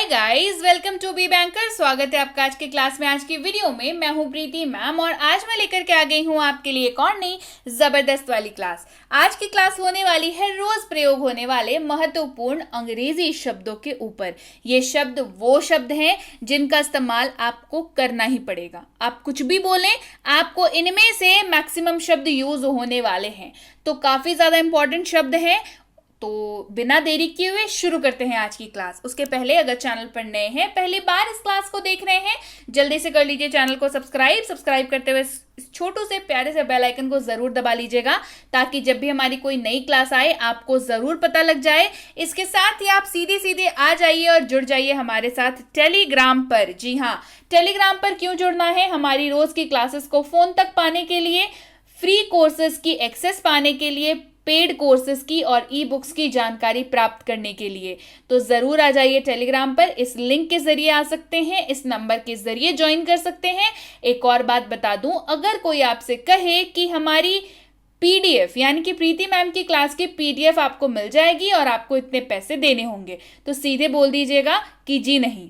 Guys, welcome to Be Banker. स्वागत है आपका आज के क्लास में। आज की वीडियो में मैं हूं प्रीति मैम और आज मैं लेकर के आ गई हूं आपके लिए एक और नई जबरदस्त वाली क्लास। आज की क्लास होने वाली है रोज प्रयोग होने वाले महत्वपूर्ण अंग्रेजी शब्दों के ऊपर। ये शब्द वो शब्द हैं जिनका इस्तेमाल आपको करना ही पड़ेगा। आप कुछ भी बोलें, आपको इनमें से मैक्सिमम शब्द यूज होने वाले हैं। तो काफी ज्यादा इंपॉर्टेंट शब्द हैं। तो बिना देरी किए हुए शुरू करते हैं आज की क्लास। उसके पहले अगर चैनल पर नए हैं, पहली बार इस क्लास को देख रहे हैं, जल्दी से कर लीजिए चैनल को सब्सक्राइब करते हुए इस छोटू से प्यारे से बेल आइकन को जरूर दबा लीजिएगा ताकि जब भी हमारी कोई नई क्लास आए आपको जरूर पता लग जाए। इसके साथ ही आप सीधे आ जाइए और जुड़ जाइए हमारे साथ टेलीग्राम पर। जी हाँ, टेलीग्राम पर क्यों जुड़ना है? हमारी रोज की क्लासेस को फोन तक पाने के लिए, फ्री कोर्सेज की एक्सेस पाने के लिए, पेड कोर्सेज की और ई बुक्स की जानकारी प्राप्त करने के लिए। तो जरूर आ जाइए टेलीग्राम पर। इस लिंक के जरिए आ सकते हैं, इस नंबर के जरिए ज्वाइन कर सकते हैं। एक और बात बता दूं, अगर कोई आपसे कहे कि हमारी पीडीएफ यानी कि प्रीति मैम की क्लास की पीडीएफ आपको मिल जाएगी और आपको इतने पैसे देने होंगे, तो सीधे बोल दीजिएगा कि जी नहीं।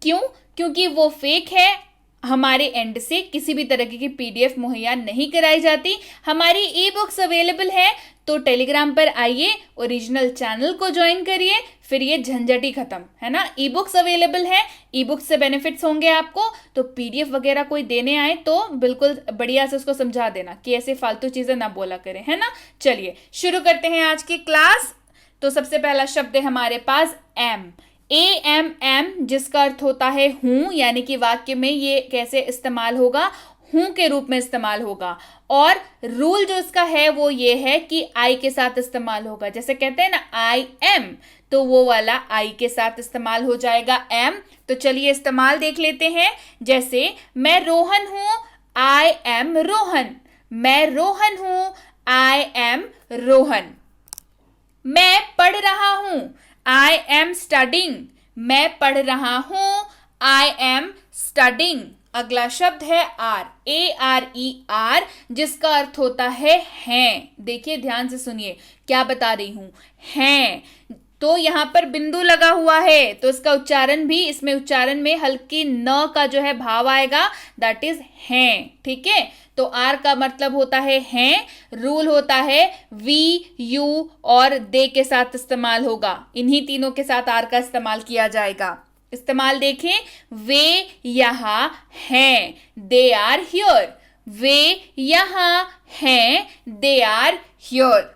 क्यों? क्योंकि वो फेक है। हमारे एंड से किसी भी तरह की पीडीएफ मुहैया नहीं कराई जाती। हमारी ई बुक्स अवेलेबल है। तो टेलीग्राम पर आइए, ओरिजिनल चैनल को ज्वाइन करिए, फिर ये झंझट ही खत्म है ना। ई बुक्स अवेलेबल है, ई बुक्स से बेनिफिट्स होंगे आपको। तो पीडीएफ वगैरह कोई देने आए तो बिल्कुल बढ़िया से उसको समझा देना कि ऐसे फालतू चीजें ना बोला करें, है ना। चलिए शुरू करते हैं आज की क्लास। तो सबसे पहला शब्द है हमारे पास एम। एम जिसका अर्थ होता है हूं, यानी कि वाक्य में ये कैसे इस्तेमाल होगा? हूं के रूप में इस्तेमाल होगा। और रूल जो इसका है वो ये है कि आई के साथ इस्तेमाल होगा। जैसे कहते हैं ना आई एम, तो वो वाला आई के साथ इस्तेमाल हो जाएगा एम। तो चलिए इस्तेमाल देख लेते हैं। जैसे मैं रोहन हूं, आई एम रोहन। मैं रोहन हूं, आई एम रोहन। मैं पढ़ रहा हूं, आई एम स्टडिंग। मैं पढ़ रहा हूं, आई एम स्टडिंग। अगला शब्द है आर। ARER जिसका अर्थ होता है हैं। देखिए ध्यान से सुनिए क्या बता रही हूं, हैं। तो यहां पर बिंदु लगा हुआ है तो इसका उच्चारण भी, इसमें उच्चारण में हल्की न का जो है भाव आएगा, दैट इज हैं। ठीक है, तो आर का मतलब होता है हैं। रूल होता है वी, यू और दे के साथ इस्तेमाल होगा। इन्हीं तीनों के साथ आर का इस्तेमाल किया जाएगा। इस्तेमाल देखें, वे यहां हैं, दे आर हियर। वे यहां हैं, दे आर हियर।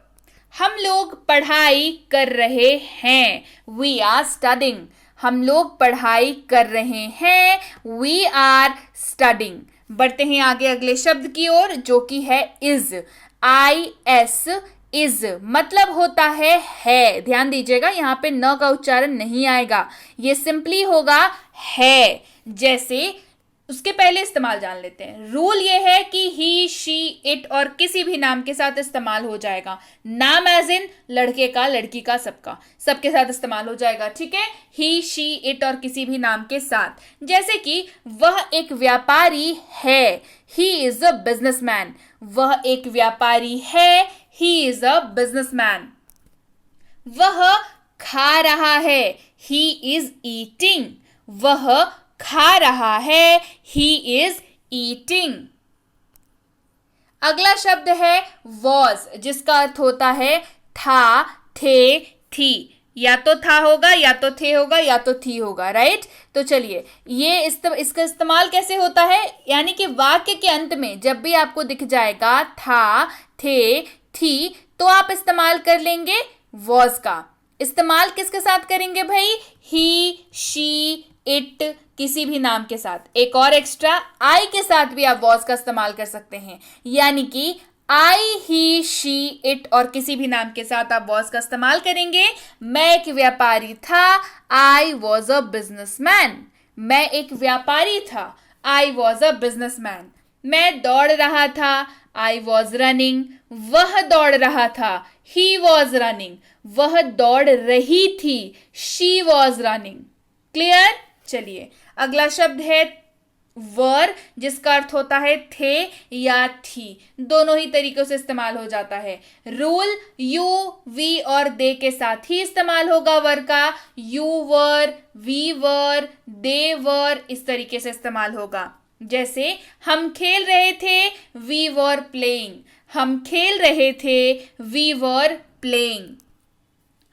हम लोग पढ़ाई कर रहे हैं, वी आर स्टडिंग। हम लोग पढ़ाई कर रहे हैं, वी आर स्टडिंग। बढ़ते हैं आगे अगले शब्द की ओर जो कि है इज। IS इज मतलब होता है। ध्यान दीजिएगा यहां पे न का उच्चारण नहीं आएगा, ये सिंपली होगा है। जैसे उसके पहले इस्तेमाल जान लेते हैं। रूल ये है कि ही, शी, इट और किसी भी नाम के साथ इस्तेमाल हो जाएगा। नाम एज इन लड़के का, लड़की का, सबका, सबके साथ इस्तेमाल हो जाएगा। ठीक है, ही, शी, इट और किसी भी नाम के साथ। जैसे कि वह एक व्यापारी है, ही इज अ बिजनेसमैन। वह एक व्यापारी है, ही इज अ बिजनेसमैन। वह खा रहा है, ही इज ईटिंग। वह खा रहा है, ही इज ईटिंग। अगला शब्द है वॉज जिसका अर्थ होता है था, थे, थी। या तो था होगा, या तो थे होगा, या तो थी होगा, राइट। तो चलिए ये इसका इस्तेमाल कैसे होता है, यानी कि वाक्य के अंत में जब भी आपको दिख जाएगा था, थे, थी, तो आप इस्तेमाल कर लेंगे वॉज का। इस्तेमाल किसके साथ करेंगे भाई? ही, शी, इट, किसी भी नाम के साथ। एक और एक्स्ट्रा, आई के साथ भी आप वॉज का इस्तेमाल कर सकते हैं, यानी कि आई, ही, शी, इट और किसी भी नाम के साथ आप वॉज का इस्तेमाल करेंगे। मैं एक व्यापारी था, आई वॉज अ बिजनेसमैन। मैं एक व्यापारी था, आई वॉज अ बिजनेसमैन। मैं दौड़ रहा था, आई वॉज रनिंग। वह दौड़ रहा था, ही वॉज रनिंग। वह दौड़ रही थी, शी वॉज रनिंग। क्लियर? चलिए अगला शब्द है वर जिसका अर्थ होता है थे या थी, दोनों ही तरीकों से इस्तेमाल हो जाता है। रूल यू वी और दे के साथ ही इस्तेमाल होगा वर का। यू वर, वी वर, दे वर, इस तरीके से इस्तेमाल होगा। जैसे हम खेल रहे थे, वी वर प्लेइंग। हम खेल रहे थे, वी वर प्लेइंग।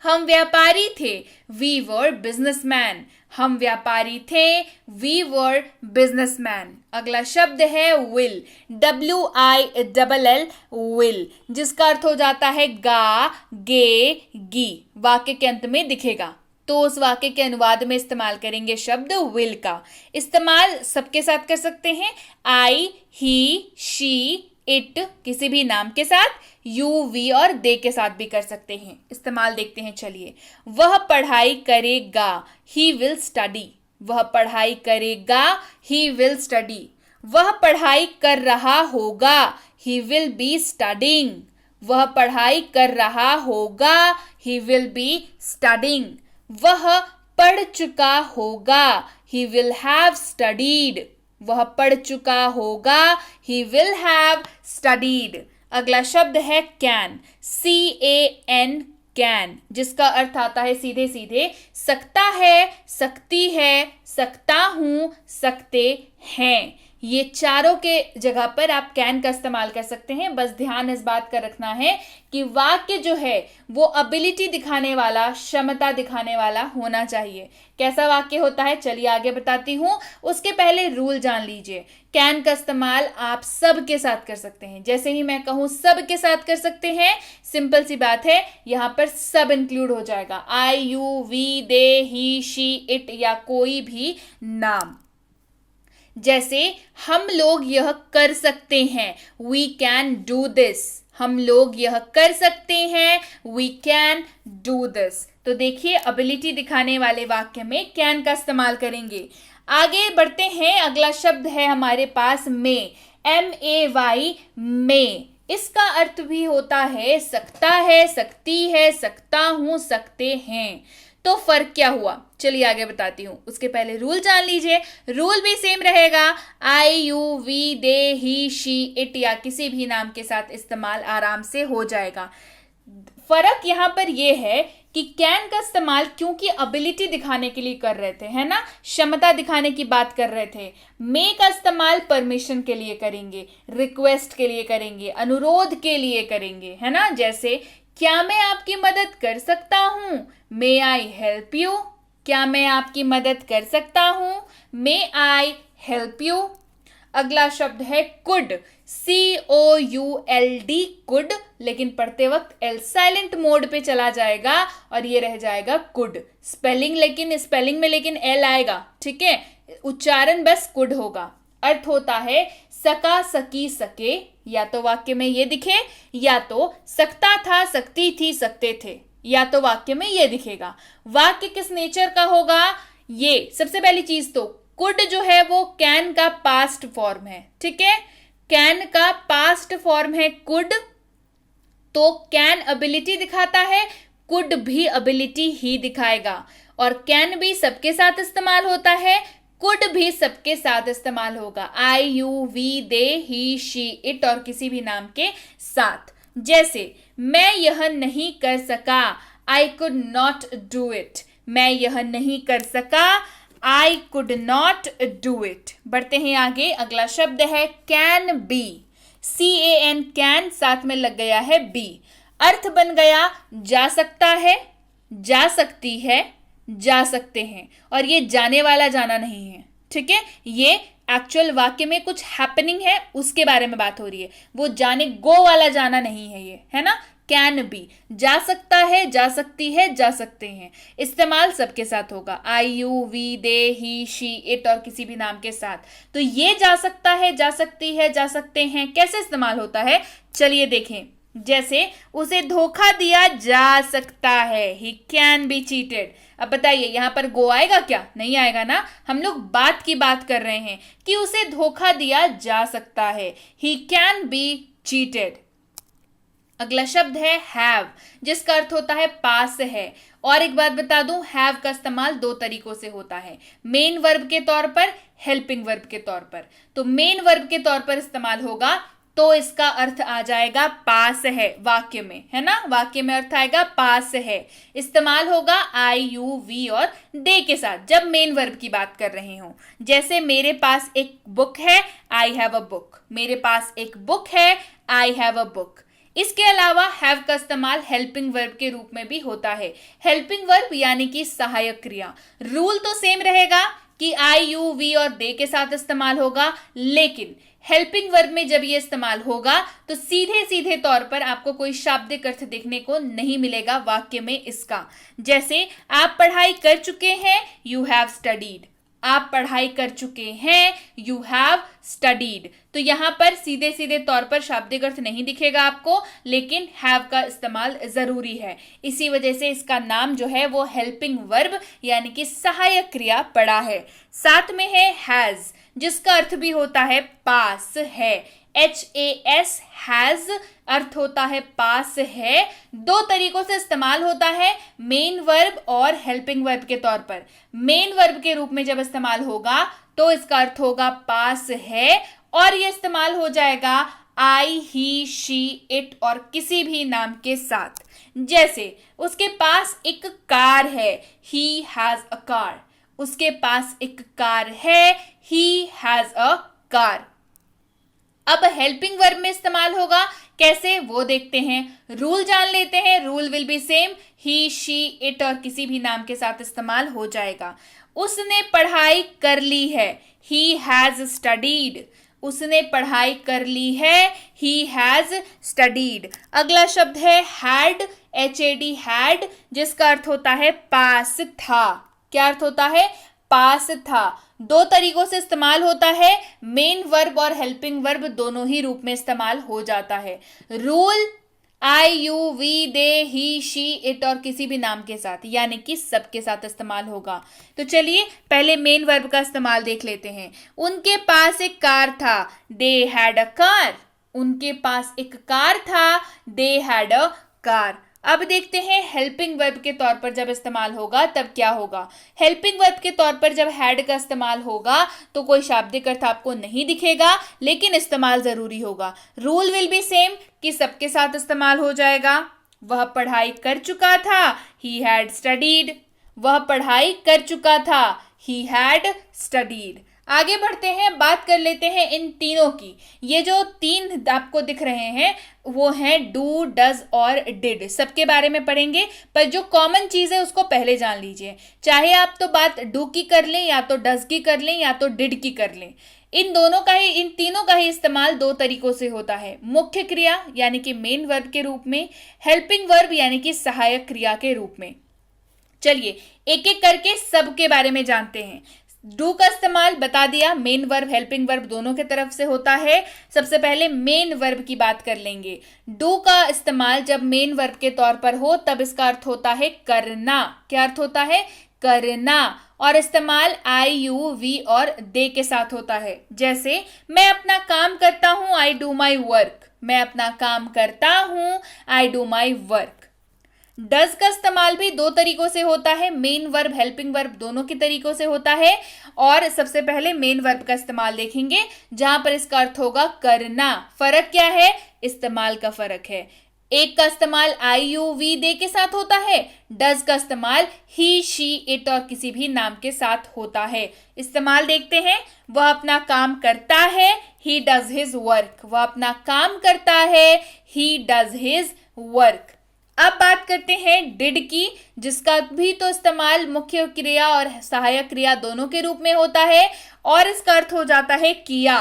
हम व्यापारी थे, वी वर बिजनेसमैन। हम व्यापारी थे, वी वर बिजनेसमैन। अगला शब्द है विल, WILL, विल, जिसका अर्थ हो जाता है गा, गे, गी। वाक्य के अंत में दिखेगा तो उस वाक्य के अनुवाद में इस्तेमाल करेंगे शब्द विल का। इस्तेमाल सबके साथ कर सकते हैं, आई, ही, शी, इट, किसी भी नाम के साथ, यू, वी और दे के साथ भी कर सकते हैं। इस्तेमाल देखते हैं, चलिए। वह पढ़ाई करेगा, ही विल स्टडी। वह पढ़ाई करेगा, ही विल स्टडी। वह पढ़ाई कर रहा होगा, ही विल बी स्टडिंग। वह पढ़ाई कर रहा होगा, ही विल बी स्टडिंग। वह पढ़ चुका होगा, ही विल हैव स्टडीड। वह पढ़ चुका होगा, ही विल हैव स्टडीड। अगला शब्द है कैन, CAN, कैन, जिसका अर्थ आता है सीधे सीधे सकता है, सकती है, सकता हूं, सकते हैं। ये चारों के जगह पर आप कैन का इस्तेमाल कर सकते हैं। बस ध्यान इस बात का रखना है कि वाक्य जो है वो एबिलिटी दिखाने वाला, क्षमता दिखाने वाला होना चाहिए। कैसा वाक्य होता है चलिए आगे बताती हूँ। उसके पहले रूल जान लीजिए। कैन का इस्तेमाल आप सब के साथ कर सकते हैं। जैसे ही मैं कहूँ सब के साथ कर सकते हैं, सिंपल सी बात है, यहाँ पर सब इंक्लूड हो जाएगा। I, you, we, they, he, she, it या कोई भी नाम। जैसे हम लोग यह कर सकते हैं, वी कैन डू दिस। हम लोग यह कर सकते हैं, वी कैन डू दिस। तो देखिए एबिलिटी दिखाने वाले वाक्य में कैन का इस्तेमाल करेंगे। आगे बढ़ते हैं, अगला शब्द है हमारे पास मे, MAY, मे। इसका अर्थ भी होता है सकता है, सकती है, सकता हूं, सकते हैं। तो फर्क क्या हुआ चलिए आगे बताती हूँ। उसके पहले रूल जान लीजिए। रूल भी सेम रहेगा, I, you, we, they, he, she, it या किसी भी नाम के साथ इस्तेमाल आराम से हो जाएगा। फर्क यहाँ पर यह है कि कैन का इस्तेमाल क्योंकि एबिलिटी दिखाने के लिए कर रहे थे, है ना, क्षमता दिखाने की बात कर रहे थे। मे का इस्तेमाल परमिशन के लिए करेंगे, रिक्वेस्ट के लिए करेंगे, अनुरोध के लिए करेंगे, है ना। जैसे क्या मैं आपकी मदद कर सकता हूं, मे आई हेल्प यू। क्या मैं आपकी मदद कर सकता हूं, मे आई हेल्प यू। अगला शब्द है कुड, COULD, कुड, लेकिन पढ़ते वक्त एल साइलेंट मोड पे चला जाएगा और ये रह जाएगा कुड। स्पेलिंग में लेकिन एल आएगा, ठीक है, उच्चारण बस कुड होगा। अर्थ होता है सका, सकी, सके। या तो वाक्य में ये दिखे, या तो सकता था, सकती थी, सकते थे, या तो वाक्य में ये दिखेगा। वाक्य किस नेचर का होगा, ये सबसे पहली चीज तो कुड जो है वो कैन का पास्ट फॉर्म है, ठीक है। कैन का पास्ट फॉर्म है कुड, तो कैन एबिलिटी दिखाता है, कुड भी एबिलिटी ही दिखाएगा। और कैन भी सबके साथ इस्तेमाल होता है, कुड भी सबके साथ इस्तेमाल होगा, I, you, we, they, he, she, it और किसी भी नाम के साथ। जैसे मैं यह नहीं कर सका, I could not do it. मैं यह नहीं कर सका, I could not do it. बढ़ते हैं आगे, अगला शब्द है कैन बी, CAN, कैन, साथ में लग गया है बी। अर्थ बन गया जा सकता है, जा सकती है, जा सकते हैं। और ये जाने वाला जाना नहीं है, ठीक है, ये एक्चुअल वाक्य में कुछ हैपनिंग है उसके बारे में बात हो रही है, वो जाने गो वाला जाना नहीं है ये, है ना। कैन बी, जा सकता है, जा सकती है, जा सकते हैं। इस्तेमाल सबके साथ होगा, I, you, we, they, he, she, it और किसी भी नाम के साथ। तो ये जा सकता है, जा सकती है, जा सकते हैं कैसे इस्तेमाल होता है चलिए देखें। जैसे उसे धोखा दिया जा सकता है, ही कैन बी चीटेड। अब बताइए यहां पर गो आएगा क्या, नहीं आएगा ना। हम लोग बात की बात कर रहे हैं कि उसे धोखा दिया जा सकता है, ही कैन बी चीटेड। अगला शब्द है हैव, जिसका अर्थ होता है पास है। और एक बात बता दूं, हैव का इस्तेमाल दो तरीकों से होता है, मेन वर्ब के तौर पर, हेल्पिंग वर्ब के तौर पर। तो मेन वर्ब के तौर पर इस्तेमाल होगा तो इसका अर्थ आ जाएगा पास है वाक्य में, है ना। वाक्य में अर्थ आएगा पास है। इस्तेमाल होगा आई, यू, वी और दे के साथ जब मेन वर्ब की बात कर रहे हो। जैसे मेरे पास एक बुक है, आई हैव अ बुक। मेरे पास एक बुक है, आई हैव अ बुक। इसके अलावा हैव का इस्तेमाल हेल्पिंग वर्ब के रूप में भी होता है। हेल्पिंग वर्ब यानी कि सहायक क्रिया। रूल तो सेम रहेगा कि आई, यू, वी और दे के साथ इस्तेमाल होगा, लेकिन हेल्पिंग वर्ब में जब ये इस्तेमाल होगा तो सीधे सीधे तौर पर आपको कोई शाब्दिक अर्थ देखने को नहीं मिलेगा वाक्य में इसका। जैसे आप पढ़ाई कर चुके हैं, यू हैव स्टडीड। आप पढ़ाई कर चुके हैं, यू हैव स्टडीड। तो यहां पर सीधे सीधे तौर पर शाब्दिक अर्थ नहीं दिखेगा आपको, लेकिन हैव का इस्तेमाल जरूरी है। इसी वजह से इसका नाम जो है वो हेल्पिंग वर्ब यानी कि सहायक क्रिया पड़ा है। साथ में है हैज, जिसका अर्थ भी होता है पास है। HAS हैज अर्थ होता है पास है। दो तरीकों से इस्तेमाल होता है, मेन वर्ब और हेल्पिंग वर्ब के तौर पर। मेन वर्ब के रूप में जब इस्तेमाल होगा तो इसका अर्थ होगा पास है, और यह इस्तेमाल हो जाएगा आई, ही, शी, इट और किसी भी नाम के साथ। जैसे उसके पास एक कार है, ही हैज अ कार। उसके पास एक कार है, ही हैज अ कार। अब हेल्पिंग वर्ब में इस्तेमाल होगा कैसे वो देखते हैं। रूल जान लेते हैं। Rule will be same, he, she, it और किसी भी नाम के साथ इस्तेमाल हो जाएगा। उसने पढ़ाई कर ली है, ही हैज स्टडीड। उसने पढ़ाई कर ली है, ही हैज स्टडीड। अगला शब्द है हैड, HAD हैड, जिसका अर्थ होता है पास था। क्या अर्थ होता है? पास था। दो तरीकों से इस्तेमाल होता है, मेन वर्ब और हेल्पिंग वर्ब दोनों ही रूप में इस्तेमाल हो जाता है। Rule I, you, we, they, he, she, it और किसी भी नाम के साथ, यानी कि सबके साथ इस्तेमाल होगा। तो चलिए पहले मेन वर्ब का इस्तेमाल देख लेते हैं। उनके पास एक कार था, दे हैड अ कार। उनके पास एक कार था, दे हैड अ कार। अब देखते हैं हेल्पिंग वर्ब के तौर पर जब इस्तेमाल होगा तब क्या होगा। हेल्पिंग वर्ब के तौर पर जब हैड का इस्तेमाल होगा तो कोई शाब्दिक अर्थ आपको नहीं दिखेगा, लेकिन इस्तेमाल जरूरी होगा। रूल विल बी सेम कि सबके साथ इस्तेमाल हो जाएगा। वह पढ़ाई कर चुका था, ही हैड स्टडीड। वह पढ़ाई कर चुका था, ही हैड स्टडीड। आगे बढ़ते हैं, बात कर लेते हैं इन तीनों की। ये जो तीन आपको दिख रहे हैं वो हैं डू, डज और डिड। सबके बारे में पढ़ेंगे, पर जो कॉमन चीज है उसको पहले जान लीजिए। चाहे आप तो बात डू की कर लें, या तो डज की कर लें, या तो डिड की कर लें। इन तीनों का ही इस्तेमाल दो तरीकों से होता है, मुख्य क्रिया यानी कि मेन वर्ब के रूप में, हेल्पिंग वर्ब यानी कि सहायक क्रिया के रूप में। चलिए एक एक करके सबके बारे में जानते हैं। डू का इस्तेमाल बता दिया, मेन वर्ब हेल्पिंग वर्ब दोनों के तरफ से होता है। सबसे पहले मेन वर्ब की बात कर लेंगे। डू का इस्तेमाल जब मेन वर्ब के तौर पर हो तब इसका अर्थ होता है करना। क्या अर्थ होता है? करना। और इस्तेमाल आई, यू, वी और दे के साथ होता है। जैसे मैं अपना काम करता हूं, आई डू माई वर्क। मैं अपना काम करता हूं, I do my work. Does का इस्तेमाल भी दो तरीकों से होता है, मेन वर्ब हेल्पिंग वर्ब दोनों के तरीकों से होता है। और सबसे पहले मेन वर्ब का इस्तेमाल देखेंगे जहां पर इसका अर्थ होगा करना। फर्क क्या है? इस्तेमाल का फर्क है। एक का इस्तेमाल आई, यू, वी, दे के साथ होता है। डज का इस्तेमाल ही, शी, इट और किसी भी नाम के साथ होता है। इस्तेमाल देखते हैं। वह अपना काम करता है, ही डज हिज वर्क। वह अपना काम करता है, ही डज हिज वर्क। अब बात करते हैं डिड की, जिसका भी तो इस्तेमाल मुख्य क्रिया और सहायक क्रिया दोनों के रूप में होता है, और इसका अर्थ हो जाता है किया।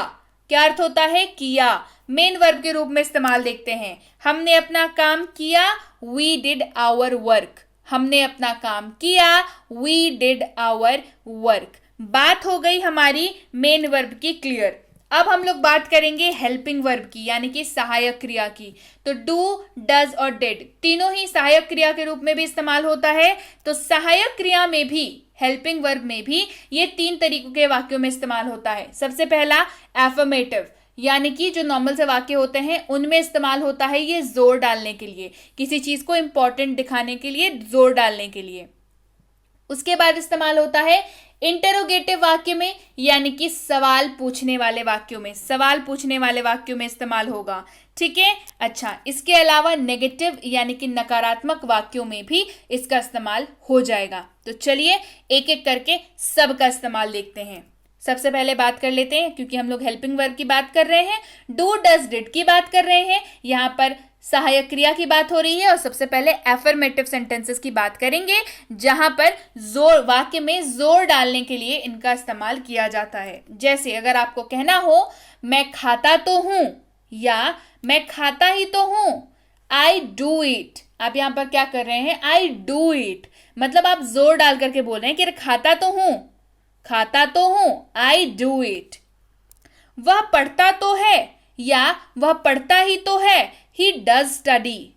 क्या अर्थ होता है? किया। मेन वर्ब के रूप में इस्तेमाल देखते हैं। हमने अपना काम किया, वी डिड आवर वर्क। हमने अपना काम किया, वी डिड आवर वर्क। बात हो गई हमारी मेन वर्ब की क्लियर। अब हम लोग बात करेंगे हेल्पिंग वर्ब की, यानी कि सहायक क्रिया की। तो डू, डज और डिड तीनों ही सहायक क्रिया के रूप में भी इस्तेमाल होता है। तो सहायक क्रिया में भी, हेल्पिंग वर्ब में भी ये तीन तरीकों के वाक्यों में इस्तेमाल होता है। सबसे पहला एफर्मेटिव। यानी कि जो नॉर्मल से वाक्य होते हैं उनमें इस्तेमाल होता है ये जोर डालने के लिए, किसी चीज को इंपॉर्टेंट दिखाने के लिए, जोर डालने के लिए। उसके बाद इस्तेमाल होता है इंटरोगेटिव वाक्य में, यानी कि सवाल पूछने वाले वाक्यों में, सवाल पूछने वाले वाक्यों में इस्तेमाल होगा। ठीक है। अच्छा, इसके अलावा नेगेटिव यानी कि नकारात्मक वाक्यों में भी इसका इस्तेमाल हो जाएगा। तो चलिए एक एक करके सबका इस्तेमाल देखते हैं। सबसे पहले बात कर लेते हैं, क्योंकि हम लोग हेल्पिंग वर्ब की बात कर रहे हैं, डू डज डिड की बात कर रहे हैं, यहाँ पर सहायक क्रिया की बात हो रही है। और सबसे पहले एफर्मेटिव सेंटेंसेस की बात करेंगे, जहां पर जोर, वाक्य में जोर डालने के लिए इनका इस्तेमाल किया जाता है। जैसे अगर आपको कहना हो मैं खाता तो हूं या मैं खाता ही तो हूं, आई डू इट, आप यहां पर क्या कर रहे हैं, आई डू इट, मतलब आप जोर डाल करके बोल रहे हैं कि खाता तो हूं, खाता तो हूं, आई डू इट। वह पढ़ता तो है या वह पढ़ता ही तो है, ही डज स्टडी,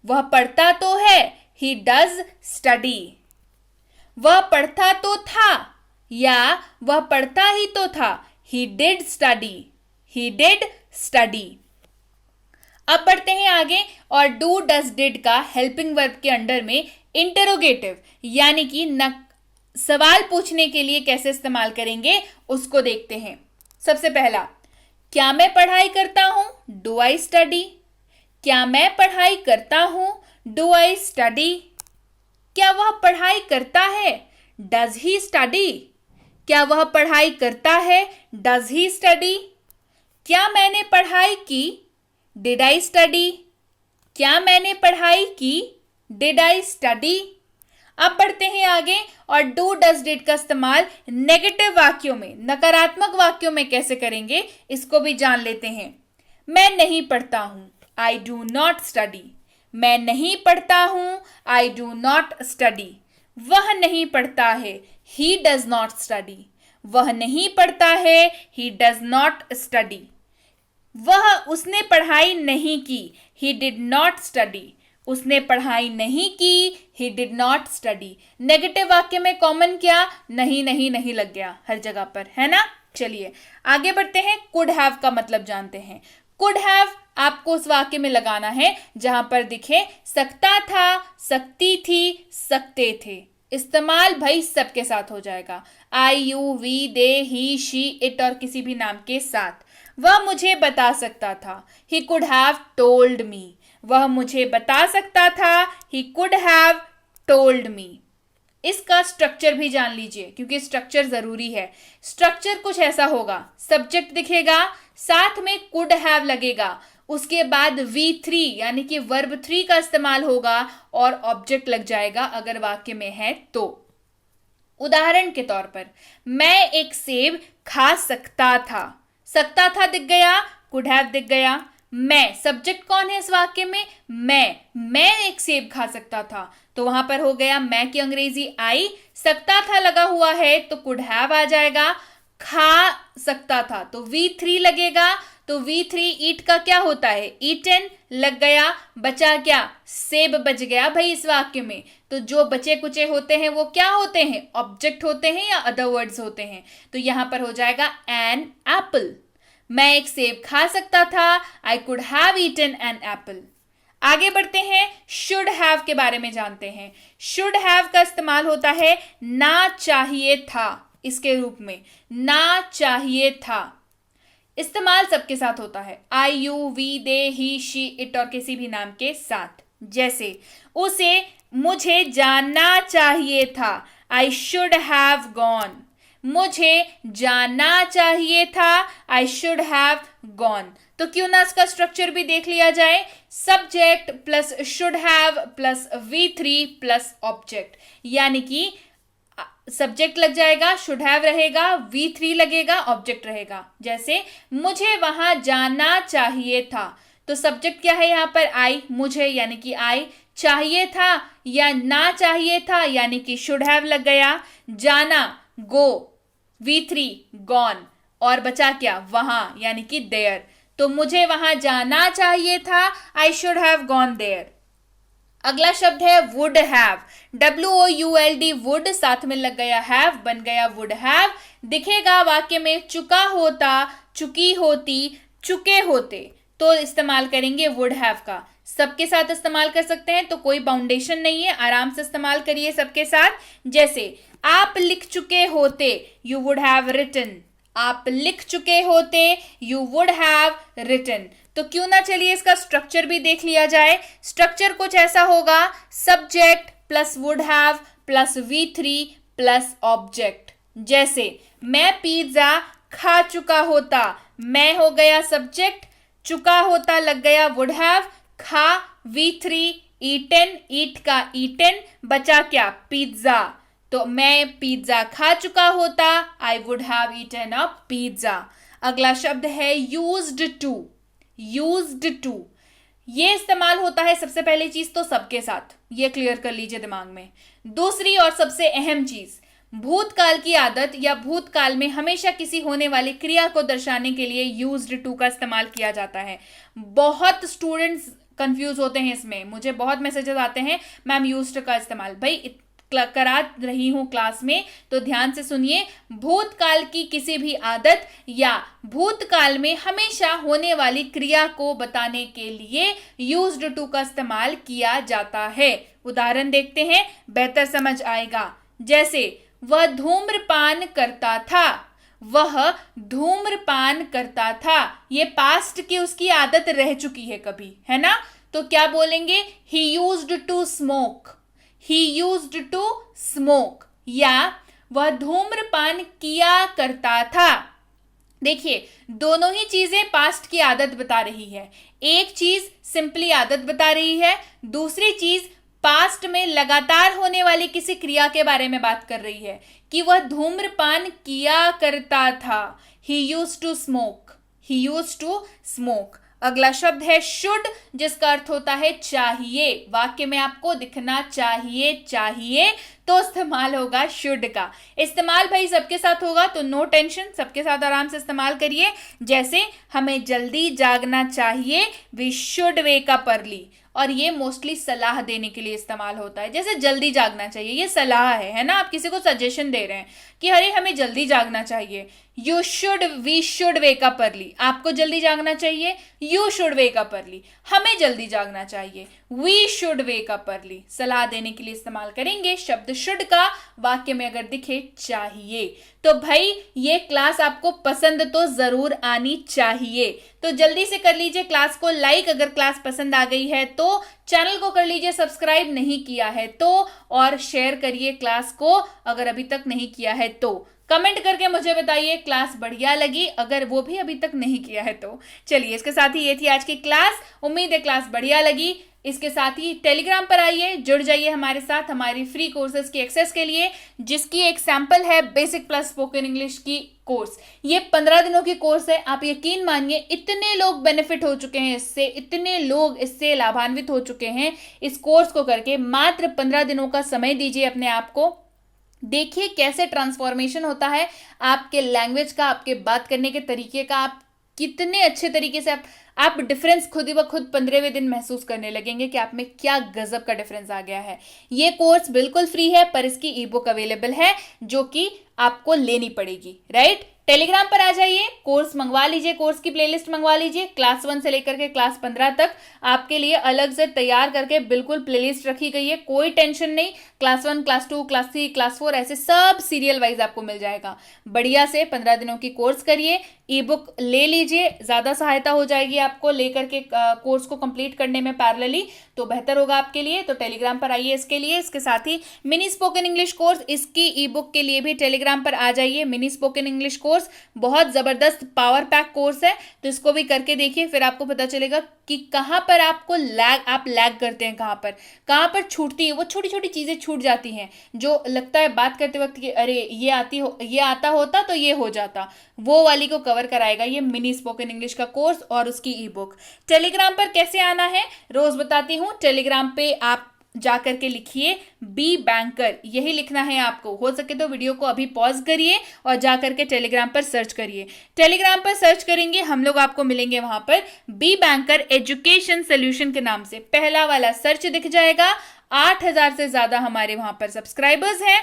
वह पढ़ता तो है, ही डज स्टडी। वह पढ़ता तो था या वह पढ़ता ही तो था, he did study, he did study. अब बढ़ते हैं आगे और डू डज डिड का हेल्पिंग वर्ब के अंडर में इंटरोगेटिव यानी कि सवाल पूछने के लिए कैसे इस्तेमाल करेंगे उसको देखते हैं। सबसे पहला, क्या मैं पढ़ाई करता हूं, डू आई स्टडी, क्या मैं पढ़ाई करता हूं, डू आई स्टडी। क्या वह पढ़ाई करता है, डज ही स्टडी, क्या वह पढ़ाई करता है, डज ही स्टडी। क्या मैंने पढ़ाई की, डिड आई स्टडी, क्या मैंने पढ़ाई की, डिड आई स्टडी। अब बढ़ते हैं आगे और डू डज डिड का इस्तेमाल नेगेटिव वाक्यों में, नकारात्मक वाक्यों में कैसे करेंगे इसको भी जान लेते हैं। मैं नहीं पढ़ता हूं, आई डू नॉट स्टडी, मैं नहीं पढ़ता हूं, आई डू नॉट स्टडी। वह नहीं पढ़ता है, ही डज नॉट स्टडी, वह नहीं पढ़ता है, ही डज नॉट स्टडी। उसने पढ़ाई नहीं की, ही डिड नॉट स्टडी, उसने पढ़ाई नहीं की, he did not study. Negative वाक्य में कॉमन क्या, नहीं नहीं नहीं लग गया हर जगह पर, है ना। चलिए आगे बढ़ते हैं, कुड हैव का मतलब जानते हैं। कुड हैव आपको उस वाक्य में लगाना है जहां पर दिखे सकता था, सकती थी, सकते थे। इस्तेमाल भाई सबके साथ हो जाएगा, I you we they he she it और किसी भी नाम के साथ। वह मुझे बता सकता था, he could have told me, वह मुझे बता सकता था, he could have told me. इसका स्ट्रक्चर भी जान लीजिए क्योंकि स्ट्रक्चर जरूरी है। स्ट्रक्चर कुछ ऐसा होगा, सब्जेक्ट दिखेगा, साथ में कुड हैव लगेगा, उसके बाद V3 यानी कि वर्ब 3 का इस्तेमाल होगा और ऑब्जेक्ट लग जाएगा अगर वाक्य में है तो। उदाहरण के तौर पर, मैं एक सेब खा सकता था दिख गया, कुड हैव दिख गया। मैं, सब्जेक्ट कौन है इस वाक्य में, मैं एक सेब खा सकता था, तो वहां पर हो गया मैं की अंग्रेजी आई, सकता था लगा हुआ है तो कुड हैव आ जाएगा। खा सकता था तो V3 लगेगा, तो V3 ईट का क्या होता है, ईटन लग गया, बचा क्या, सेब बच गया भाई इस वाक्य में। तो जो बचे कुचे होते हैं वो क्या होते हैं, ऑब्जेक्ट होते हैं या अदर वर्ड्स होते हैं। तो यहां पर हो जाएगा एन एप्पल, मैं एक सेब खा सकता था, I could have eaten an apple. आगे बढ़ते हैं, शुड हैव के बारे में जानते हैं। शुड हैव का इस्तेमाल होता है ना चाहिए था इसके रूप में, ना चाहिए था। इस्तेमाल सबके साथ होता है, I you we they he she it और किसी भी नाम के साथ। जैसे उसे मुझे जानना चाहिए था, आई शुड हैव गॉन, मुझे जाना चाहिए था, आई शुड हैव गॉन। तो क्यों ना इसका स्ट्रक्चर भी देख लिया जाए, subject plus should have plus V3 plus object, यानी कि सब्जेक्ट लग जाएगा, शुड हैव रहेगा, V3 लगेगा, ऑब्जेक्ट रहेगा। जैसे मुझे वहां जाना चाहिए था, तो सब्जेक्ट क्या है यहाँ पर, आई, मुझे यानी कि आई, चाहिए था या ना चाहिए था यानी कि शुड हैव लग गया, जाना गो, V3 गॉन, और बचा क्या, वहां यानी कि देयर। तो मुझे वहां जाना चाहिए था, I should have gone there. अगला शब्द है वुड हैव, WOULD, वुड, साथ में लग गया हैव, बन गया वुड हैव। दिखेगा वाक्य में चुका होता, चुकी होती, चुके होते तो इस्तेमाल करेंगे वुड हैव का। सबके साथ इस्तेमाल कर सकते हैं तो कोई बाउंडेशन नहीं है, आराम से इस्तेमाल करिए सबके साथ। जैसे आप लिख चुके होते, यू वुड हैव रिटन। आप लिख चुके होते, यू वुड हैव रिटन। तो क्यों ना चलिए इसका स्ट्रक्चर भी देख लिया जाए। स्ट्रक्चर कुछ ऐसा होगा, subject plus would have plus V3 plus object. जैसे मैं पिज्जा खा चुका होता, मैं हो गया सब्जेक्ट, चुका होता लग गया वुड हैव, खा V3, ईटन, ईट का ईटन, बचा क्या पिज्जा। तो मैं पिज्जा खा चुका होता, I would have eaten a pizza. अगला शब्द है यूज्ड टू। यूज्ड टू ये इस्तेमाल होता है सबसे पहली चीज तो सबके साथ, ये क्लियर कर लीजिए दिमाग में। दूसरी और सबसे अहम चीज, भूतकाल की आदत या भूतकाल में हमेशा किसी होने वाली क्रिया को दर्शाने के लिए यूज्ड टू का इस्तेमाल किया जाता है। बहुत स्टूडेंट्स कंफ्यूज होते हैं इसमें, मुझे बहुत मैसेजेस आते हैं मैम यूज्ड का इस्तेमाल। भाई करा रही हूं क्लास में तो ध्यान से सुनिए। भूतकाल की किसी भी आदत या भूतकाल में हमेशा होने वाली क्रिया को बताने के लिए यूज्ड टू का इस्तेमाल किया जाता है। उदाहरण देखते हैं, बेहतर समझ आएगा। जैसे वह धूम्रपान करता था, वह धूम्रपान करता था। ये पास्ट की उसकी आदत रह चुकी है कभी, है ना। तो क्या बोलेंगे, he used to smoke. He used to smoke। या वह धूम्रपान किया करता था। देखिए दोनों ही चीजें पास्ट की आदत बता रही है। एक चीज सिंपली आदत बता रही है, दूसरी चीज पास्ट में लगातार होने वाली किसी क्रिया के बारे में बात कर रही है कि वह धूम्रपान किया करता था। He used to smoke। He used to smoke। अगला शब्द है शुड, जिसका अर्थ होता है चाहिए। वाक्य में आपको दिखना चाहिए, चाहिए तो इस्तेमाल होगा शुड का। इस्तेमाल भाई सबके साथ होगा तो नो टेंशन, सबके साथ आराम से इस्तेमाल करिए। जैसे हमें जल्दी जागना चाहिए, we should wake up early. और ये मोस्टली सलाह देने के लिए इस्तेमाल होता है। जैसे जल्दी जागना चाहिए, ये सलाह है ना, आप किसी को सजेशन दे रहे हैं कि अरे हमें जल्दी जागना चाहिए। You should, we should wake up early. आपको जल्दी जागना चाहिए, you should wake up early. हमें जल्दी जागना चाहिए, we should wake up early. सलाह देने के लिए इस्तेमाल करेंगे शब्द शुड का। वाक्य में अगर दिखे चाहिए तो भाई ये क्लास आपको पसंद तो जरूर आनी चाहिए। तो जल्दी से कर लीजिए क्लास को लाइक अगर क्लास पसंद आ गई है तो, चैनल को कर लीजिए सब्सक्राइब नहीं किया है तो, और शेयर करिए क्लास को अगर अभी तक नहीं किया है तो। कमेंट करके मुझे बताइए क्लास बढ़िया लगी, अगर वो भी अभी तक नहीं किया है तो। चलिए इसके साथ ही ये थी आज की क्लास। उम्मीद है क्लास बढ़िया लगी। इसके साथ ही टेलीग्राम पर आइए, जुड़ जाइए हमारे साथ हमारी फ्री कोर्सेज की एक्सेस के लिए, जिसकी एक सैंपल है बेसिक प्लस स्पोकन इंग्लिश की कोर्स। ये 15 दिनों की कोर्स है। आप यकीन मानिए इतने लोग बेनिफिट हो चुके हैं इससे, इतने लोग इससे लाभान्वित हो चुके हैं इस कोर्स को करके। मात्र 15 दिनों का समय दीजिए अपने आप को, देखिए कैसे ट्रांसफॉर्मेशन होता है आपके लैंग्वेज का, आपके बात करने के तरीके का। आप कितने अच्छे तरीके से आप डिफरेंस खुद ही ब खुद 15वें दिन महसूस करने लगेंगे कि आप में क्या गजब का डिफरेंस आ गया है। ये कोर्स बिल्कुल फ्री है पर इसकी ई बुक अवेलेबल है जो कि आपको लेनी पड़ेगी, राइट। टेलीग्राम पर आ जाइए, कोर्स मंगवा लीजिए, कोर्स की प्लेलिस्ट मंगवा लीजिए। क्लास 1 से लेकर के क्लास 15 तक आपके लिए अलग से तैयार करके बिल्कुल प्लेलिस्ट रखी गई है, कोई टेंशन नहीं। क्लास 1, क्लास 2, क्लास 3, क्लास 4 ऐसे सब सीरियल वाइज आपको मिल जाएगा। बढ़िया से 15 दिनों की कोर्स करिए, ई बुक ले लीजिए, ज्यादा सहायता हो जाएगी आपको लेकर के कोर्स को कंप्लीट करने में पैरेलली, तो बेहतर होगा आपके लिए। तो टेलीग्राम पर आइए इसके लिए। इसके साथ ही मिनी स्पोकन इंग्लिश कोर्स, इसकी ई बुक के लिए भी टेलीग्राम पर आ जाइए। मिनी स्पोकन इंग्लिश कोर्स बहुत जबरदस्त पावर पैक कोर्स है, तो इसको भी करके देखिए, फिर आपको पता चलेगा कि कहां पर आपको आप लैग करते हैं, कहां पर छूटती है। वो छोटी छोटी चीजें छूट जाती हैं जो लगता है बात करते वक्त कि अरे ये आता होता तो ये हो जाता, वो वाली को कवर कराएगा ये मिनी स्पोकन इंग्लिश का कोर्स और उसकी ई बुक। टेलीग्राम पर कैसे आना है रोज बताती हूँ। टेलीग्राम पे आप जाकर के लिखिए बी बैंकर, यही लिखना है आपको। हो सके तो वीडियो को अभी पॉज करिए और जाकर के टेलीग्राम पर सर्च करिए। टेलीग्राम पर सर्च करेंगे हम लोग, आपको मिलेंगे वहां पर बी बैंकर एजुकेशन सोल्यूशन के नाम से पहला वाला सर्च दिख जाएगा। 8000 से ज्यादा हमारे वहां पर सब्सक्राइबर्स हैं।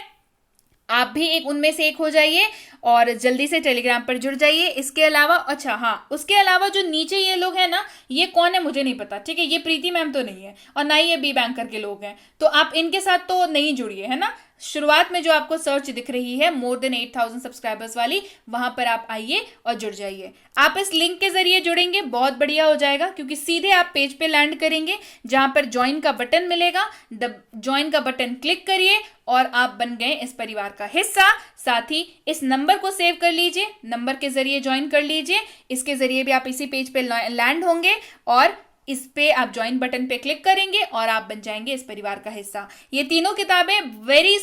आप भी एक उनमें से एक हो जाइए और जल्दी से टेलीग्राम पर जुड़ जाइए। इसके अलावा अच्छा हाँ, उसके अलावा जो नीचे ये लोग हैं ना, ये कौन है मुझे नहीं पता, ठीक है, ये प्रीति मैम तो नहीं है और ना ही ये बी बैंकर के लोग हैं, तो आप इनके साथ तो नहीं जुड़िए, है ना। शुरुआत में जो आपको सर्च दिख रही है मोर देन 8000 सब्सक्राइबर्स वाली, वहां पर आप आइए और जुड़ जाइए। आप इस लिंक के जरिए जुड़ेंगे, बहुत बढ़िया हो जाएगा, क्योंकि सीधे आप पेज पे लैंड करेंगे जहां पर ज्वाइन का बटन मिलेगा। ज्वाइन का बटन क्लिक करिए और आप बन गए इस परिवार का हिस्सा। साथ ही इस नंबर को सेव कर लीजिए, नंबर के जरिए ज्वाइन कर लीजिए, इसके जरिए भी आप इसी पेज पे लैंड होंगे और इस पे आप ज्वाइन बटन पे क्लिक करेंगे और आप बन जाएंगे इस परिवार का हिस्सा। ये तीनों किताबें वेरी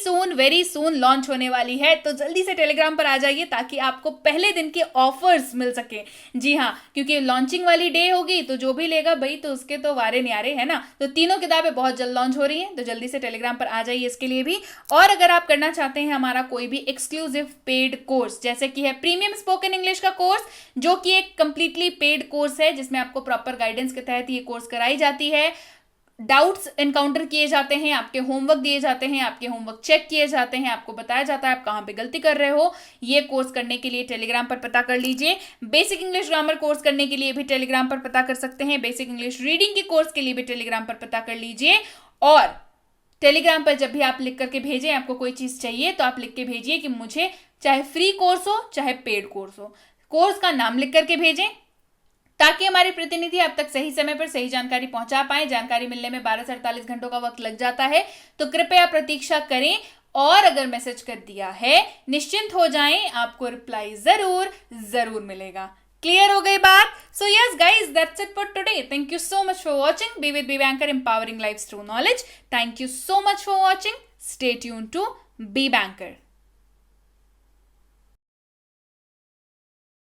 सून लॉन्च होने वाली है, तो जल्दी से टेलीग्राम पर आ जाइए ताकि आपको पहले दिन के ऑफर्स मिल सके। जी हाँ, क्योंकि लॉन्चिंग वाली डे होगी तो जो भी लेगा भाई तो उसके तो वारे न्यारे, है ना। तो तीनों किताबें बहुत जल्द लॉन्च हो रही हैं, तो जल्दी से टेलीग्राम पर आ जाइए इसके लिए भी। और अगर आप करना चाहते हैं हमारा कोई भी एक्सक्लूसिव पेड कोर्स, जैसे कि है प्रीमियम स्पोकन इंग्लिश का कोर्स, जो कि एक कंप्लीटली पेड कोर्स है जिसमें आपको प्रॉपर गाइडेंस के तहत ये कोर्स कराई जाती है, डाउट्स एनकाउंटर किए जाते हैं, आपके होमवर्क दिए जाते हैं, आपके होमवर्क चेक किए जाते हैं, आपको बताया जाता है आप कहां पे गलती कर रहे हो। ये कोर्स करने के लिए टेलीग्राम पर पता कर लीजिए। बेसिक इंग्लिश ग्रामर कोर्स करने के लिए भी टेलीग्राम पर पता कर सकते हैं। बेसिक इंग्लिश रीडिंग के कोर्स के लिए भी टेलीग्राम पर पता कर लीजिए। और टेलीग्राम पर जब भी आप लिख करके भेजें, आपको कोई चीज चाहिए तो आप लिख के भेजिए कि मुझे चाहे फ्री कोर्स हो चाहे पेड कोर्स हो, कोर्स का नाम लिख करके भेजें ताकि हमारे प्रतिनिधि अब तक सही समय पर सही जानकारी पहुंचा पाए। जानकारी मिलने में 12 से 48 घंटों का वक्त लग जाता है, तो कृपया प्रतीक्षा करें। और अगर मैसेज कर दिया है, निश्चिंत हो जाएं, आपको रिप्लाई जरूर मिलेगा। क्लियर हो गई बात? So yes guys, that's it for today. Thank you so much for watching be with Be Banker, empowering life through knowledge. Thank you so much for watching. Stay tuned to Be banker.